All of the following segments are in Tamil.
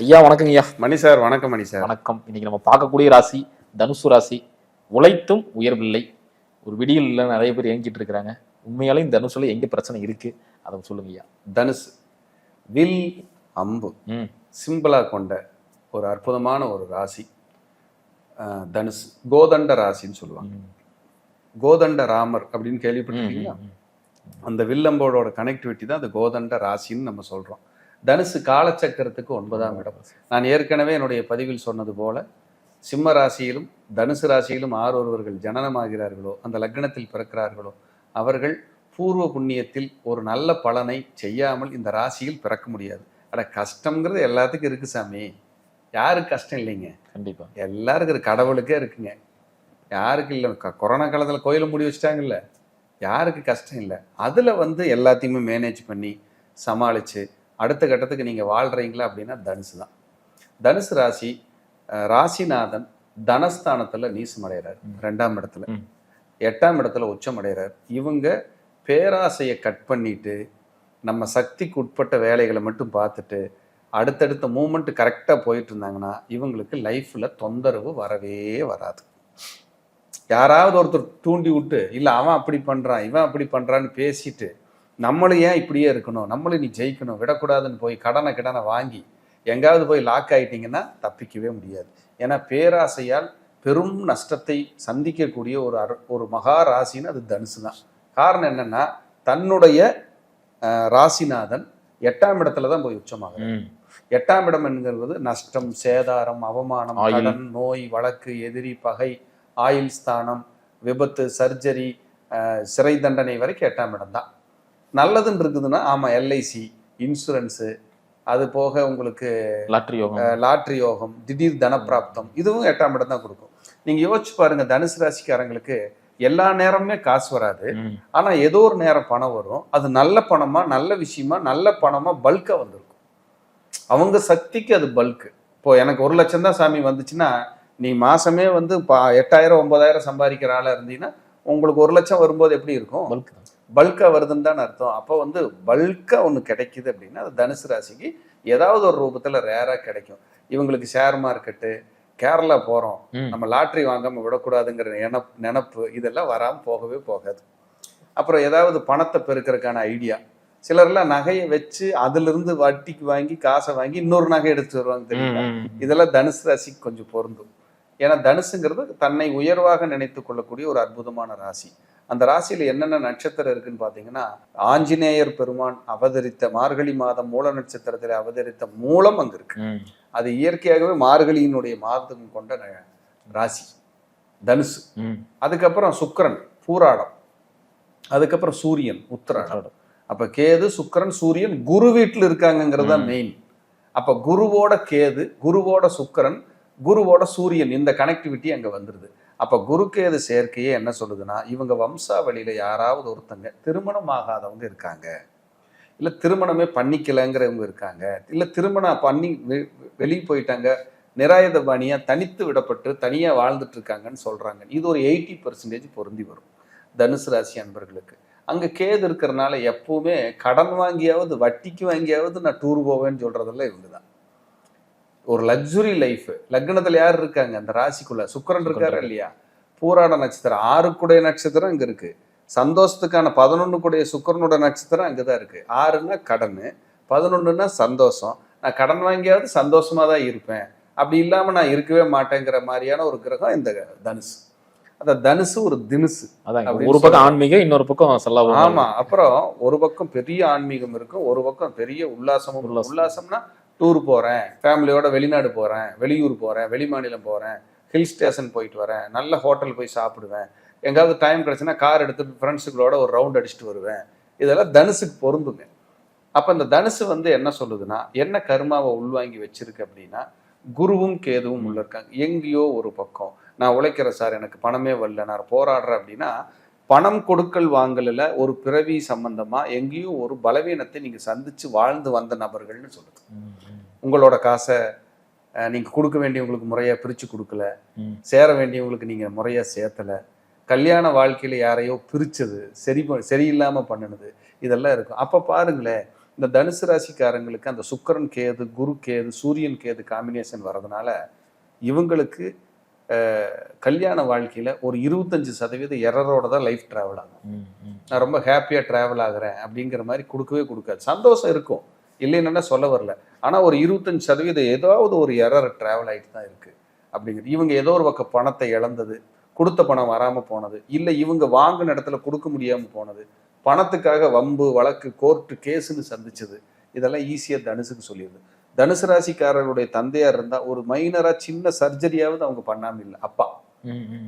ஐயா வணக்கங்க ஐயா. மணி சார் வணக்கம். மணி சார் வணக்கம். இன்னைக்கு நம்ம பார்க்கக்கூடிய ராசி தனுசு ராசி. உழைத்தும் உயர்வில்லை. ஒரு விடியல்ல நிறைய பேர் இயங்கிட்டு இருக்கிறாங்க. உண்மையாலே இந்த தனுசுல எங்க பிரச்சனை இருக்கு அதை சொல்லுங்க ஐயா. தனுசு வில் அம்பு சிம்பிளா கொண்ட ஒரு அற்புதமான ஒரு ராசி. தனுசு கோதண்ட ராசின்னு சொல்லுவாங்க. கோதண்ட ராமர் அப்படின்னு கேள்விப்பட்டிருக்கீங்களா? அந்த வில்லம்போட கனெக்டிவிட்டி தான் அந்த கோதண்ட ராசின்னு நம்ம சொல்றோம். தனுசு காலச்சக்கரத்துக்கு 9ஆம் இடம். நான் ஏற்கனவே என்னுடைய பதிவில் சொன்னது போல சிம்ம ராசியிலும் தனுசு ராசியிலும் ஒருவர்கள் ஜனனமாகிறார்களோ, அந்த லக்னத்தில் பிறக்கிறார்களோ, அவர்கள் பூர்வ புண்ணியத்தில் ஒரு நல்ல பலனை செய்யாமல் இந்த ராசியில் பிறக்க முடியாது. அட கஷ்டம்ங்கிறது எல்லாத்துக்கும் இருக்கு சாமி. யாருக்கு கஷ்டம் இல்லைங்க? கண்டிப்பா எல்லாருக்கும் இருக்கு. கடவுளுக்கே இருக்குங்க. யாருக்கு இல்லை? கொரோனா காலத்தில் கோயிலை மூடி வச்சுட்டாங்கல்ல, யாருக்கு கஷ்டம் இல்லை? அதில் எல்லாத்தையுமே மேனேஜ் பண்ணி சமாளித்து அடுத்த கட்டத்துக்கு நீங்கள் வாழ்கிறீங்களா அப்படின்னா தனுசு தான். தனுசு ராசி ராசிநாதன் தனஸ்தானத்தில் நீசம் அடைகிறார், 2ஆம் இடத்துல. 8ஆம் இடத்துல உச்சம் அடைகிறார். இவங்க பேராசையை கட் பண்ணிட்டு நம்ம சக்திக்கு உட்பட்ட வேலைகளை மட்டும் பார்த்துட்டு அடுத்தடுத்த மூமெண்ட் கரெக்டாக போயிட்டு இருந்தாங்கன்னா இவங்களுக்கு லைஃப்பில் தொந்தரவு வரவே வராது. யாராவது ஒருத்தர் தூண்டி விட்டு இல்லை அவன் அப்படி பண்ணுறான் இவன் அப்படி பண்ணுறான்னு பேசிட்டு நம்மளும் ஏன் இப்படியே இருக்கணும், நம்மளும் நீ ஜெயிக்கணும், விடக்கூடாதுன்னு போய் கடனை வாங்கி எங்காவது போய் லாக் ஆகிட்டிங்கன்னா தப்பிக்கவே முடியாது. ஏன்னா பேராசையால் பெரும் நஷ்டத்தை சந்திக்கக்கூடிய ஒரு மகா ராசின்னு அது தனுசு தான். காரணம் என்னன்னா தன்னுடைய ராசிநாதன் 8ஆம் இடத்துல தான் போய் உச்சமாகும். 8ஆம் இடம் என்கிறது நஷ்டம், சேதாரம், அவமானம், கடன், நோய், வழக்கு, எதிரி, பகை, ஆயுள் ஸ்தானம், விபத்து, சர்ஜரி, சிறை தண்டனை வரைக்கும் 8ஆம் இடம் தான். நல்லதுன்னு இருக்குதுன்னா ஆமாம், எல்ஐசி, இன்சூரன்ஸு, அது போக உங்களுக்கு லாட்ரி யோகம், திடீர் தனப்பிராப்தம், இதுவும் 8ஆம் இடம் தான் கொடுக்கும். நீங்கள் யோசிச்சு பாருங்க, தனுசு ராசிக்காரங்களுக்கு எல்லா நேரமுமே காசு வராது. ஆனால் ஏதோ ஒரு நேரம் பணம் வரும். அது நல்ல பணமா, நல்ல விஷயமா, நல்ல பணமா பல்காக வந்திருக்கும். அவங்க சக்திக்கு அது பல்கு. இப்போ எனக்கு 1 லட்சம் தான் சாமி வந்துச்சுன்னா நீ மாசமே 8,000 9,000 சம்பாதிக்கிற ஆளாக இருந்தீங்கன்னா உங்களுக்கு 1 லட்சம் வரும்போது எப்படி இருக்கும்? பல்கா வருதுன்னு தான் அர்த்தம். அப்போ பல்கா ஒன்று கிடைக்குது அப்படின்னா அது தனுசு ராசிக்கு ஏதாவது ஒரு ரூபத்தில் ரேராக கிடைக்கும். இவங்களுக்கு ஷேர் மார்க்கெட்டு, கேரளா போகிறோம், நம்ம லாட்ரி வாங்காமல் விடக்கூடாதுங்கிற நினப்பு இதெல்லாம் வராமல் போகவே போகாது. அப்புறம் ஏதாவது பணத்தை பெருக்கிறதுக்கான ஐடியா, சிலர்லாம் நகையை வச்சு அதிலிருந்து வட்டிக்கு வாங்கி காசை வாங்கி இன்னொரு நகை எடுத்துட்டு வருவாங்க தெரியுமா? இதெல்லாம் தனுசு ராசிக்கு கொஞ்சம் பொருந்தும். ஏன்னா தனுசுங்கிறது தன்னை உயர்வாக நினைத்து கொள்ளக்கூடிய ஒரு அற்புதமான ராசி. அந்த ராசியில என்னென்ன நட்சத்திரம் இருக்குன்னு பார்த்தீங்கன்னா, ஆஞ்சநேயர் பெருமான் அவதரித்த மார்கழி மாதம் மூல நட்சத்திரத்தில் அவதரித்த மூலம் அங்க இருக்கு. அது இயற்கையாகவே மார்கழியினுடைய மாதம் கொண்ட ராசி தனுசு. அதுக்கப்புறம் சுக்கிரன் பூராடம், அதுக்கப்புறம் சூரியன் உத்திராடம். அப்ப கேது, சுக்கிரன், சூரியன் குரு வீட்டில் இருக்காங்கிறது தான் மெயின். அப்ப குருவோட கேது, குருவோட சுக்கிரன், குருவோட சூரியன், இந்த கனெக்டிவிட்டி அங்க வந்துருது. அப்ப குருக்கேது சேர்க்கையே என்ன சொல்லுதுன்னா, இவங்க வம்சாவளியில யாராவது ஒருத்தங்க திருமணம் ஆகாதவங்க இருக்காங்க, இல்ல திருமணமே பண்ணிக்கலங்கிறவங்க இருக்காங்க, இல்ல திருமணம் பண்ணி வெளியே போயிட்டாங்க, நிராயுத பாணியா தனித்து விடப்பட்டு தனியா வாழ்ந்துட்டு இருக்காங்கன்னு சொல்றாங்க. இது ஒரு 80% பொருந்தி வரும் தனுசு ராசி அன்பர்களுக்கு. அங்க கேது இருக்கிறதுனால எப்பவுமே கடன் வாங்கியாவது வட்டிக்கு வாங்கியாவது நான் டூர் போவேன்னு சொல்றதெல்லாம் இவங்க தான். ஒரு லக்ஸுரி லைஃப். லக்னத்துல யார் இருக்காங்க? அந்த ராசிக்குள்ள சுக்கிரன் இருக்காரு இல்லையா? பூராட நட்சத்திரம் 6 நட்சத்திரம் இங்க இருக்கு. சந்தோஷத்துக்கான 11 சுக்கிரனோட நட்சத்திரம் அங்கதான் இருக்கு. 6ன்னா கடன், 11ன்னா சந்தோஷம். நான் கடன் வாங்கியாவது சந்தோஷமா தான் இருப்பேன், அப்படி இல்லாம நான் இருக்கவே மாட்டேங்கிற மாதிரியான ஒரு கிரகம் இந்த தனுசு. அந்த தனுசு ஒரு தினுசு. ஒரு பக்கம் ஆன்மீகம், இன்னொரு பக்கம் செல்லவும். ஆமா. அப்புறம் ஒரு பக்கம் பெரிய ஆன்மீகம் இருக்கும், ஒரு பக்கம் பெரிய உல்லாசமும். உல்லாசம்னா டூர் போகிறேன், ஃபேமிலியோட வெளிநாடு போகிறேன், வெளியூர் போகிறேன், வெளிமாநிலம் போகிறேன், ஹில் ஸ்டேஷன் போயிட்டு வரேன், நல்ல ஹோட்டல் போய் சாப்பிடுவேன், எங்காவது டைம் கிடச்சுன்னா கார் எடுத்துட்டு ஃப்ரெண்ட்ஸுகளோட ஒரு ரவுண்ட் அடிச்சுட்டு வருவேன். இதெல்லாம் தனுசுக்கு பொருந்துங்க. அப்போ இந்த தனுசு என்ன சொல்லுதுன்னா, என்ன கர்மாவை உள்வாங்கி வச்சிருக்கு அப்படின்னா, குருவும் கேதுவும் உள்ள இருக்காங்க. எங்கேயோ ஒரு பக்கம் நான் உழைக்கிறேன் சார், எனக்கு பணமே வரல, நான் போராடுறேன் அப்படின்னா, பணம் கொடுக்கல் வாங்கல ஒரு பிறவி சம்பந்தமா எங்கேயோ ஒரு பலவீனத்தை நீங்க சந்திச்சு வாழ்ந்து வந்த நபர்கள்னு சொல்லுது. உங்களோட காசை நீங்க கொடுக்க வேண்டியவங்களுக்கு முறையா பிரிச்சு கொடுக்கல, சேர வேண்டியவங்களுக்கு நீங்க முறையா சேர்த்தல, கல்யாண வாழ்க்கையில யாரையோ பிரிச்சது, சரியில்லாம பண்ணினது, இதெல்லாம் இருக்கும். அப்ப பாருங்களேன், இந்த தனுசு ராசிக்காரங்களுக்கு அந்த சுக்கிரன் கேது, குரு கேது, சூரியன் கேது காம்பினேஷன் வர்றதுனால இவங்களுக்கு கல்யாண வாழ்க்கையில ஒரு 25% எரரோட தான் லைஃப் டிராவல் ஆகும். நான் ரொம்ப ஹாப்பியா டிராவல் ஆகுறேன் அப்படிங்கிற மாதிரி கொடுக்கவே கொடுக்காது. சந்தோஷம் இருக்கும், இல்லைன்னா சொல்ல வரல. ஆனா ஒரு 25% ஏதாவது ஒரு எரர் டிராவல் ஆகிட்டு தான் இருக்கு அப்படிங்கிறது. இவங்க ஏதோ ஒரு பக்கம் பணத்தை இழந்தது, கொடுத்த பணம் வராம போனது, இல்லை இவங்க வாங்கின இடத்துல கொடுக்க முடியாம போனது, பணத்துக்காக வம்பு வழக்கு கோர்ட்டு கேஸுன்னு சந்திச்சது, இதெல்லாம் ஈஸியா தனுசுக்கு சொல்லிடுது. தனுசு ராசிக்காரர்களுடைய தந்தையார் இருந்தா ஒரு மைனரா சின்ன சர்ஜரியாவது அவங்க பண்ணாம இல்லை. அப்பா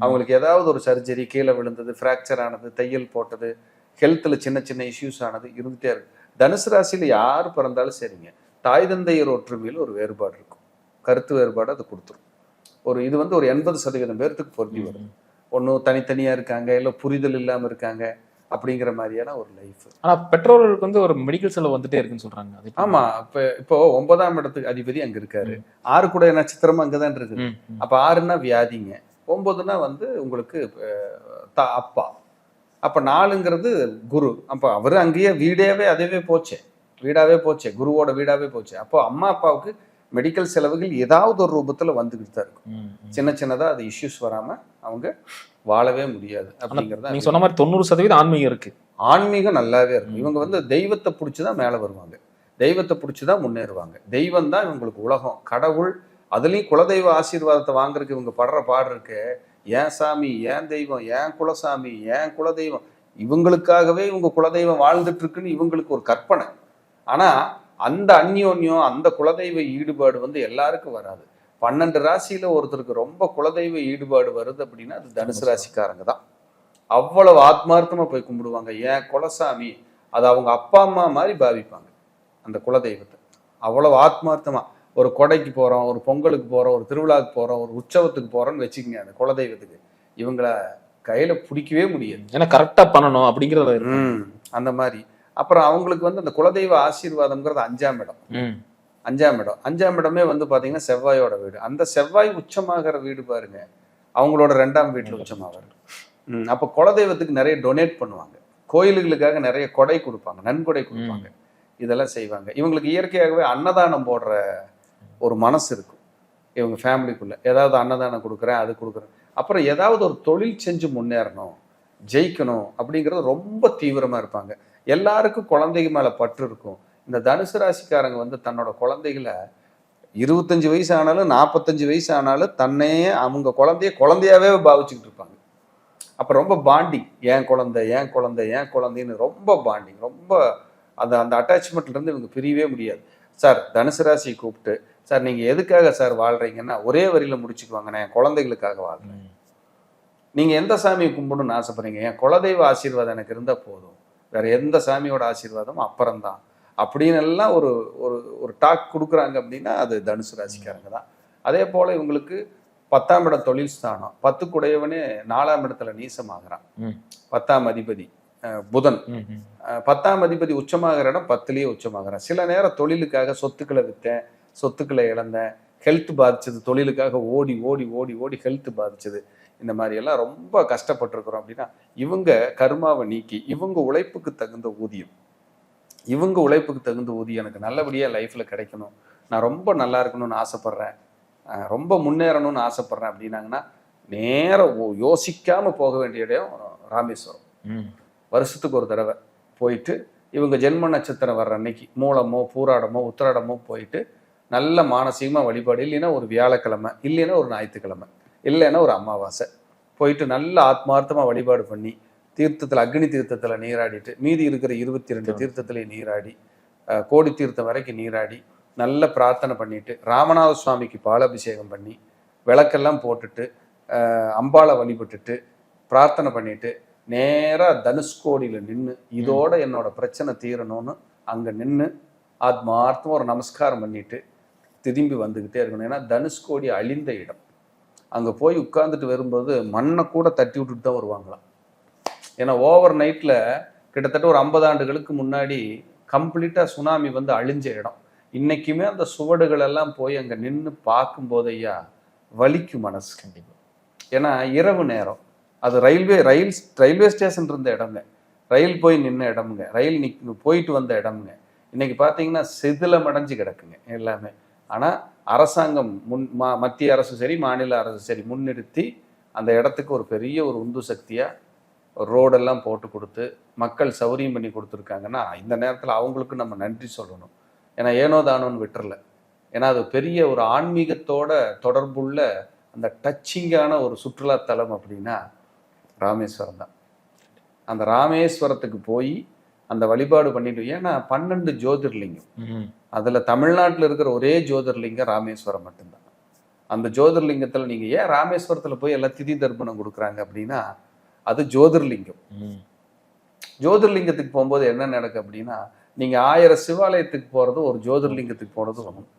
அவங்களுக்கு ஏதாவது ஒரு சர்ஜரி, கீழே விழுந்தது, ஃப்ராக்சர் ஆனது, தையல் போட்டது, ஹெல்த்ல சின்ன சின்ன இஷ்யூஸ் ஆனது இருந்துட்டே இருக்கு. தனுசு ராசியில யாரு பிறந்தாலும் சரிங்க, தாய் தந்தையர் ஒற்றுமையில் ஒரு வேறுபாடு இருக்கும், கருத்து வேறுபாடு அது கொடுத்துரும். இது ஒரு 80% பேர்த்துக்கு பொருந்தி வருது. ஒன்றும் தனித்தனியா இருக்காங்க, இல்லை புரிதல் இல்லாம இருக்காங்க அப்படிங்கிற மாதிரியான ஒரு லைஃப். ஆனா பெற்றோர்களுக்கு ஒரு மெடிக்கல் செலவு வந்துட்டே இருக்குன்னு சொல்றாங்க. ஆமா, இப்போ 9ஆம் இடத்துக்கு அதிபதி அங்க இருக்காரு, 6 கூட நட்சத்திரமும் அங்கதான் இருக்குது. அப்ப 6ன்னா வியாதிங்க, 9ன்னா உங்களுக்கு அப்பா, அப்ப 4ங்கிறது குரு. அப்ப அவரு அங்கேயே வீடாவே போச்சே, குருவோட வீடாவே போச்சு. அப்போ அம்மா அப்பாவுக்கு மெடிக்கல் செலவுகள் ஏதாவது ஒரு ரூபத்துல வந்துகிட்டு தான் இருக்கும். சின்ன சின்னதா அது இஷ்யூஸ் வராம அவங்க வாழவே முடியாது அப்படிங்கிறத. நீங்க சொன்ன மாதிரி 90% ஆன்மீகம் இருக்கு. ஆன்மீகம் நல்லாவே இருக்கும். இவங்க தெய்வத்தை பிடிச்சுதான் மேல வருவாங்க, தெய்வத்தை பிடிச்சுதான் முன்னேறுவாங்க. தெய்வம் தான் இவங்களுக்கு உலகம், கடவுள். அதுலயும் குலதெய்வ ஆசீர்வாதத்தை வாங்குறதுக்கு இவங்க படுற பாடு இருக்கு. ஏன் சாமி, ஏன் தெய்வம், ஏன் குலசாமி, ஏன் குலதெய்வம், இவங்களுக்காகவே இவங்க குலதெய்வம் வாழ்ந்துட்டு இருக்குன்னு இவங்களுக்கு ஒரு கற்பனை. ஆனா அந்த அந்யோன்யம், அந்த குலதெய்வ ஈடுபாடு எல்லாருக்கும் வராது. 12 ராசியில ஒருத்தருக்கு ரொம்ப குலதெய்வ ஈடுபாடு வருது அப்படின்னா அது தனுசு ராசிக்காரங்க தான். அவ்வளவு ஆத்மார்த்தமா போய் கும்பிடுவாங்க. ஏன் குலசாமி, அது அவங்க அப்பா அம்மா மாதிரி பாவிப்பாங்க அந்த குலதெய்வத்தை. அவ்வளவு ஆத்மார்த்தமா ஒரு கொடைக்கு போறோம், ஒரு பொங்கலுக்கு போறோம், ஒரு திருவிழாவுக்கு போறோம், ஒரு உற்சவத்துக்கு போறோம்னு வச்சுக்கோங்க, அந்த குலதெய்வத்துக்கு இவங்களை கையில பிடிக்கவே முடியாது. ஏன்னா கரெக்டா பண்ணணும் அப்படிங்கிறது அந்த மாதிரி. அப்புறம் அவங்களுக்கு அந்த குலதெய்வ ஆசீர்வாதம்ங்கிறது 5ஆம் இடம். 5ஆம் இடமே பாத்தீங்கன்னா செவ்வாயோட வீடு. அந்த செவ்வாய் உச்சமாகிற வீடு பாருங்க, அவங்களோட 2ஆம் வீட்டுல உச்சமாகிற. அப்ப குலதெய்வத்துக்கு நிறைய டொனேட் பண்ணுவாங்க, கோயில்களுக்காக நிறைய கொடை கொடுப்பாங்க, நன்கொடை கொடுப்பாங்க, இதெல்லாம் செய்வாங்க. இவங்களுக்கு இயற்கையாகவே அன்னதானம் போடுற ஒரு மனசு இருக்கும். இவங்க ஃபேமிலிக்குள்ள ஏதாவது அன்னதானம் கொடுக்குறேன், அது கொடுக்குறேன். அப்புறம் ஏதாவது ஒரு தொழில் செஞ்சு முன்னேறணும், ஜெயிக்கணும் அப்படிங்கிறது ரொம்ப தீவிரமா இருப்பாங்க. எல்லாருக்கும் குழந்தைங்க மேல பற்று இருக்கும். இந்த தனுசு ராசிக்காரங்க தன்னோட குழந்தைகளை 25 வயசு ஆனாலும் 45 வயசு ஆனாலும் தன்னையே அவங்க குழந்தையாவே பாவிச்சுக்கிட்டு இருப்பாங்க. அப்ப ரொம்ப பாண்டிங், ஏன் குழந்தை, ஏன் குழந்தை, ஏன் குழந்தைன்னு ரொம்ப பாண்டிங், ரொம்ப அந்த அட்டாச்மெண்ட்ல இருந்து இவங்க பிரியவே முடியாது. சார் தனுசு ராசியை கூப்பிட்டு, சார் நீங்க எதுக்காக சார் வாழ்றீங்கன்னா ஒரே வரியில முடிச்சுக்குவாங்க, நான் என் குழந்தைகளுக்காக வாழ்றேன். நீங்க எந்த சாமியை கும்பிடணும்னு ஆசைப்படுறீங்க, என் குலதெய்வ ஆசீர்வாதம் எனக்கு இருந்தா போதும், வேற எந்த சாமியோட ஆசீர்வாதம் அப்புறம்தான் அப்படின்னு எல்லாம் ஒரு டாக் கொடுக்குறாங்க அப்படின்னா அது தனுசு ராசிக்காரங்க தான். அதே போல இவங்களுக்கு 10ஆம் இடம் தொழில் ஸ்தானம், 10க்குடையவனே 4ஆம் இடத்துல நீசமாகறான். 10ஆம் அதிபதி புதன், 10ஆம் அதிபதி உச்சமாகிற இடம் 10லயே உச்சமாகறான். சில நேரம் தொழிலுக்காக சொத்துக்களை விற்றேன், சொத்துக்களை இழந்தேன், ஹெல்த் பாதிச்சது, தொழிலுக்காக ஓடி ஓடி ஓடி ஓடி ஹெல்த் பாதிச்சது, இந்த மாதிரி எல்லாம் ரொம்ப கஷ்டப்பட்டிருக்கிறோம் அப்படின்னா இவங்க கர்மாவை நீக்கி இவங்க உழைப்புக்கு தகுந்த ஊதியம், எனக்கு நல்லபடியா லைஃப்ல கிடைக்கணும், நான் ரொம்ப நல்லா இருக்கணும்னு ஆசைப்படுறேன், ரொம்ப முன்னேறணும்னு ஆசைப்படுறேன் அப்படின்னாங்கன்னா நேரம் யோசிக்காம போக வேண்டிய இடம் ராமேஸ்வரம். வருஷத்துக்கு ஒரு தடவை போயிட்டு இவங்க ஜென்ம நட்சத்திரம் வர்ற அன்னைக்கு மூலமோ பூராடமோ உத்திராடமோ போயிட்டு நல்ல மானசீகமா வழிபாடு, இல்லைன்னா ஒரு வியாழக்கிழமை, இல்லைன்னா ஒரு ஞாயிற்றுக்கிழமை, இல்லைன்னா ஒரு அமாவாசை போயிட்டு நல்ல ஆத்மார்த்தமா வழிபாடு பண்ணி தீர்த்தத்தில் அக்னி தீர்த்தத்தில் நீராடிட்டு மீதி இருக்கிற 22 தீர்த்தத்திலையும் நீராடி கோடி தீர்த்தம் வரைக்கும் நீராடி நல்ல பிரார்த்தனை பண்ணிட்டு ராமநாத சுவாமிக்கு பாலாபிஷேகம் பண்ணி விளக்கெல்லாம் போட்டுட்டு அம்பாளை வழிபட்டுட்டு பிரார்த்தனை பண்ணிட்டு நேராக தனுஷ்கோடியில் நின்று இதோட என்னோட பிரச்சனை தீரணும்னு அங்கே நின்று ஆத்மார்த்தமாக ஒரு நமஸ்காரம் பண்ணிட்டு திரும்பி வந்துக்கிட்டே இருக்கணும். ஏன்னா தனுஷ்கோடி அழிந்த இடம், அங்கே போய் உட்கார்ந்துட்டு வரும்போது மண்ணை கூட தட்டி விட்டுட்டு தான் வருவாங்களாம். ஏன்னா ஓவர் நைட்டில் கிட்டத்தட்ட ஒரு 50 ஆண்டுகளுக்கு முன்னாடி கம்ப்ளீட்டாக சுனாமி அழிஞ்ச இடம். இன்னைக்குமே அந்த சுவடுகள் எல்லாம் போய் அங்கே நின்று பார்க்கும்போதையா வலிக்கும் மனசு கண்டிப்பாக. ஏன்னா இரவு நேரம், அது ரயில்வே ஸ்டேஷன் இருந்த இடம்ங்க, ரயில் போய் நின்ன இடம்ங்க, ரயில் போயிட்டு வந்த இடம்ங்க. இன்னைக்கு பார்த்தீங்கன்னா சிதிலம் அடைஞ்சு கிடக்குங்க எல்லாமே. ஆனால் அரசாங்கம் மத்திய அரசு சரி மாநில அரசு சரி முன்னிறுத்தி அந்த இடத்துக்கு ஒரு பெரிய ஒரு உந்து சக்தியாக ரோடெல்லாம் போட்டு கொடுத்து மக்கள் சௌரியம் பண்ணி கொடுத்துருக்காங்கன்னா இந்த நேரத்தில் அவங்களுக்கு நம்ம நன்றி சொல்லணும். ஏன்னா ஏனோ தானோன்னு விட்டுறல. ஏன்னா அது பெரிய ஒரு ஆன்மீகத்தோட தொடர்புள்ள அந்த டச்சிங்கான ஒரு சுற்றுலாத்தலம் அப்படின்னா ராமேஸ்வரம் தான். அந்த ராமேஸ்வரத்துக்கு போய் அந்த வழிபாடு பண்ணிட்டு, ஏன்னா 12 ஜோதிர்லிங்கம், அதுல தமிழ்நாட்டில் இருக்கிற ஒரே ஜோதிர்லிங்கம் ராமேஸ்வரம் மட்டும்தான். அந்த ஜோதிர்லிங்கத்துல நீங்க ஏன் ராமேஸ்வரத்துல போய் எல்லாம் திதி தர்ப்பணம் கொடுக்குறாங்க அப்படின்னா அது ஜோதிர்லிங்கம். ஜோதிர்லிங்கத்துக்கு போகும்போது என்ன நடக்கு அப்படின்னா நீங்க 1000 சிவாலயத்துக்கு போறது ஒரு ஜோதிர்லிங்கத்துக்கு போனது ஒன்றும்.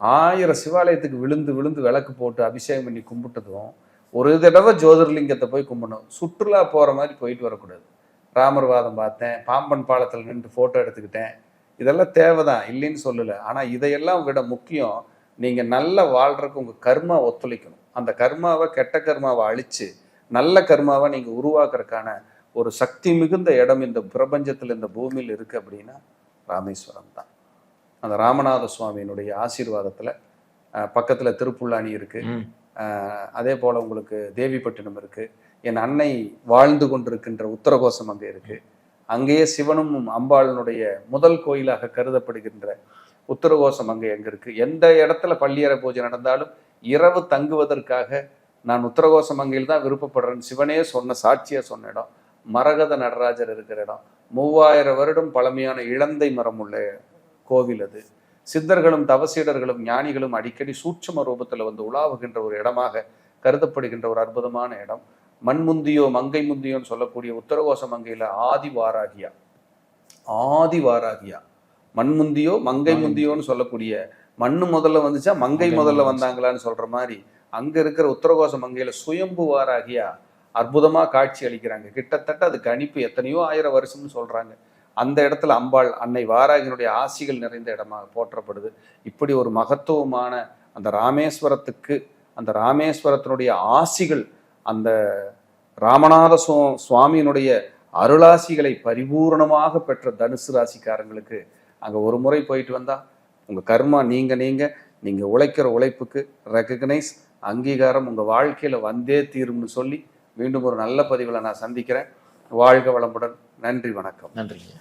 1000 சிவாலயத்துக்கு விழுந்து விழுந்து விளக்கு போட்டு அபிஷேகம் பண்ணி கும்பிட்டதும் ஒரு தடவை ஜோதிர்லிங்கத்தை போய் கும்பிடணும். சுற்றுலா போற மாதிரி போயிட்டு வரக்கூடாது. ராமர் வாதம் பார்த்தேன், பாம்பன் பாலத்தில் நின்று போட்டோ எடுத்துக்கிட்டேன், இதெல்லாம் தேவைதான், இல்லைன்னு சொல்லல. ஆனா இதையெல்லாம் விட முக்கியம், நீங்க நல்லா வாழ்றதுக்கு உங்க கர்மா ஒத்துழைக்கணும். அந்த கர்மாவை, கெட்ட கர்மாவை அழிச்சு நல்ல கர்மாவை நீங்க உருவாக்குறதுக்கான ஒரு சக்தி மிகுந்த இடம் இந்த பிரபஞ்சத்தில், இந்த பூமியில் இருக்கு அப்படின்னா ராமேஸ்வரம் தான். அந்த ராமநாத சுவாமியினுடைய ஆசீர்வாதத்துல பக்கத்துல திருப்புல்லானி இருக்கு, அதே போல உங்களுக்கு தேவிப்பட்டினம் இருக்கு, என் அன்னை வாழ்ந்து கொண்டிருக்கின்ற உத்தரகோசம் அங்கே இருக்கு, அங்கேயே சிவனும் அம்பாளனுடைய முதல் கோயிலாக கருதப்படுகின்ற உத்தரகோசம் அங்கே எங்க இருக்கு. எந்த இடத்துல பள்ளியறை பூஜை நடந்தாலும் இரவு தங்குவதற்காக நான் உத்தரகோசம் அங்கையில் தான் விருப்பப்படுறேன் சிவனே சொன்ன, சாட்சியா சொன்ன இடம். மரகத நடராஜர் இருக்கிற இடம், 3000 வருடம் பழமையான இளந்தை மரம் உள்ள கோவில் அது. சித்தர்களும் தவசீடர்களும் ஞானிகளும் அடிக்கடி சூட்சும ரூபத்தில் வந்து உலாவுகின்ற ஒரு இடமாக கருதப்படுகின்ற ஒரு அற்புதமான இடம். மண்முந்தியோ மங்கை முந்தியோன்னு சொல்லக்கூடிய உத்தரகோச மங்கையில ஆதிவாராகியா மண்முந்தியோ மங்கை முந்தியோன்னு சொல்லக்கூடிய மண்ணு முதல்ல வந்துச்சா மங்கை முதல்ல வந்தாங்களான்னு சொல்ற மாதிரி அங்க இருக்கிற உத்தரகோச மங்கையில சுயம்பு வாராகியா அற்புதமா காட்சி அளிக்கிறாங்க. கிட்டத்தட்ட அது கணிப்பு எத்தனையோ 1000 வருஷம்னு சொல்றாங்க. அந்த இடத்துல அம்பாள் அன்னை வாராகினுடைய ஆசிகள் நிறைந்த இடமாக போற்றப்படுது. இப்படி ஒரு மகத்துவமான அந்த ராமேஸ்வரத்துக்கு, அந்த ராமேஸ்வரத்தினுடைய ஆசிகள், அந்த ராமநாத சுவாமியினுடைய அருளாசிகளை பரிபூர்ணமாக பெற்ற தனுசு ராசிக்காரங்களுக்கு அங்க ஒரு முறை போயிட்டு வந்தா உங்க கர்மா நீங்க உழைக்கிற உழைப்புக்கு ரெகக்னைஸ், அங்கீகாரம் உங்க வாழ்க்கையில வந்தே தீரும்னு சொல்லி மீண்டும் ஒரு நல்ல பதிவில் நான் சந்திக்கிறேன். வாழ்க வளமுடன். நன்றி, வணக்கம். நன்றிங்க.